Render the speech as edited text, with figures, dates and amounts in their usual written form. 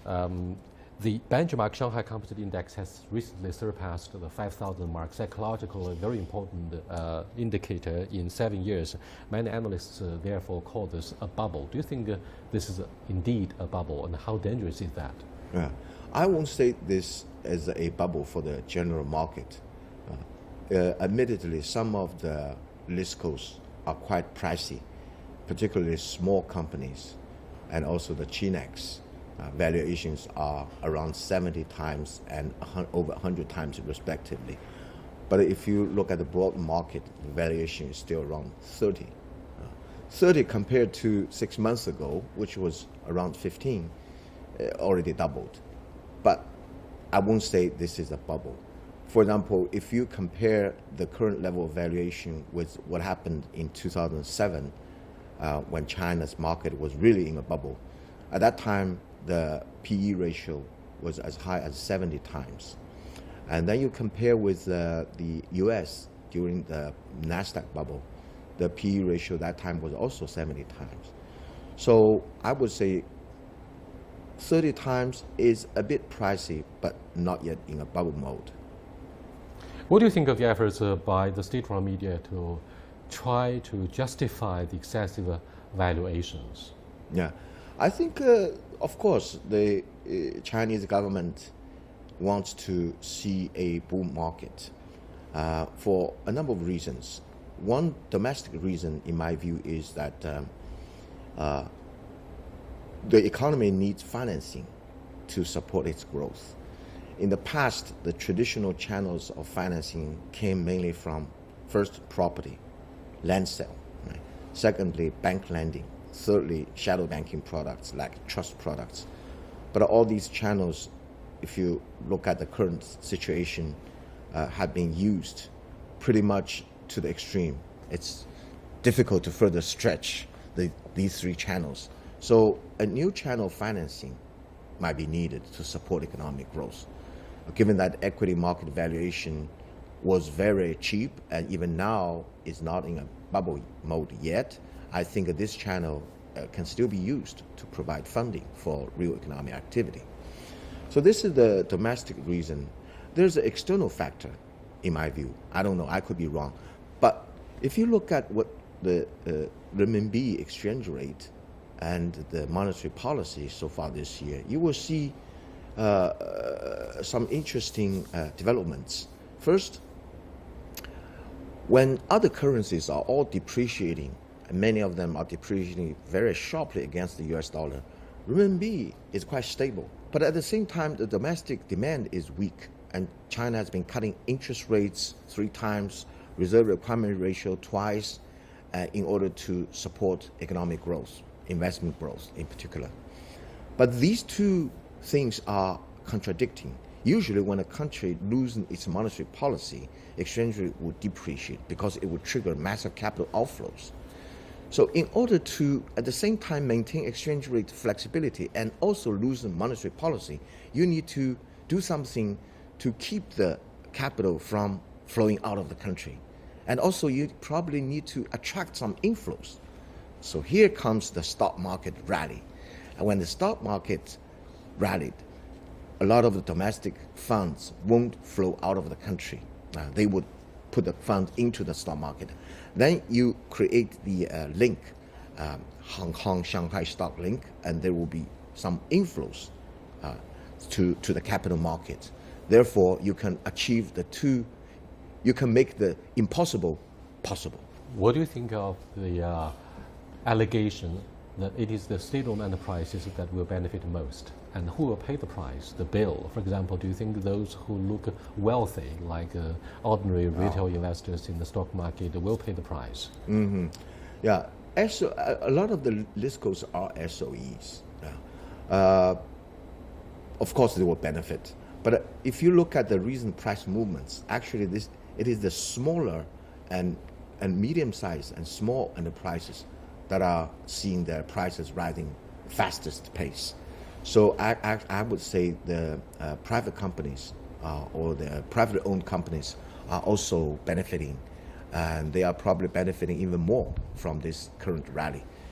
The benchmark Shanghai Composite Index has recently surpassed the 5,000 mark, psychologically a very important indicator in 7 years. Many analysts therefore call this a bubble. Do you think this is indeed a bubble, and how dangerous is that? Yeah. I won't say this as a bubble for the general market. Admittedly, some of the listcos are quite pricey, particularly small companies, and also the Chinex. Valuations are around 70 times and over 100 times respectively. But if you look at the broad market, the valuation is still around 30. 30 compared to 6 months ago, which was around 15, already doubled. But I won't say this is a bubble. For example, if you compare the current level of valuation with what happened in 2007, when China's market was really in a bubble, at that time, the PE ratio was as high as 70 times. And then you compare with the US during the NASDAQ bubble, the PE ratio that time was also 70 times. So I would say 30 times is a bit pricey, but not yet in a bubble mode. What do you think of the efforts by the state-run media to try to justify the excessive valuations? Yeah, I think, of course, the Chinese government wants to see a bull market for a number of reasons. One domestic reason, in my view, is that the economy needs financing to support its growth. In the past, the traditional channels of financing came mainly from, first, property, land sale. Right? Secondly, bank lending. Thirdly, shadow banking products like trust products. But all these channels, if you look at the current situation, have been used pretty much to the extreme. It's difficult to further stretch these three channels. So a new channel of financing might be needed to support economic growth. Given that equity market valuation was very cheap and even now is not in a bubble mode yet, I think this channel can still be used to provide funding for real economic activity. So this is the domestic reason. There's an external factor, in my view. I don't know, I could be wrong. But if you look at what the renminbi exchange rate and the monetary policy so far this year, you will see some interesting developments. First, when other currencies are all depreciating, and many of them are depreciating very sharply against the US dollar, renminbi is quite stable. But at the same time, the domestic demand is weak, and China has been cutting interest rates 3 times, reserve requirement ratio twice, in order to support economic growth, investment growth in particular. But these two things are contradicting. Usually when a country loses its monetary policy, exchange rate will depreciate because it will trigger massive capital outflows. So in order to, at the same time, maintain exchange rate flexibility and also loosen monetary policy, you need to do something to keep the capital from flowing out of the country. And also you probably need to attract some inflows. So here comes the stock market rally. And when the stock market rallied, a lot of the domestic funds won't flow out of the country. They would put the funds into the stock market. Then you create the link, Hong Kong Shanghai stock link, and there will be some inflows to the capital market. Therefore, you can achieve the two, you can make the impossible possible. What do you think of the allegation that it is the state-owned enterprises that will benefit most? And who will pay the price, the bill? For example, do you think those who look wealthy, like ordinary retail investors in the stock market, will pay the price? Mm-hmm. Yeah, a lot of the listcos are SOEs. Of course, they will benefit. But if you look at the recent price movements, actually it is the smaller and medium-sized and small enterprises that are seeing their prices rising fastest pace. So I would say the private companies or the privately owned companies are also benefiting, and they are probably benefiting even more from this current rally.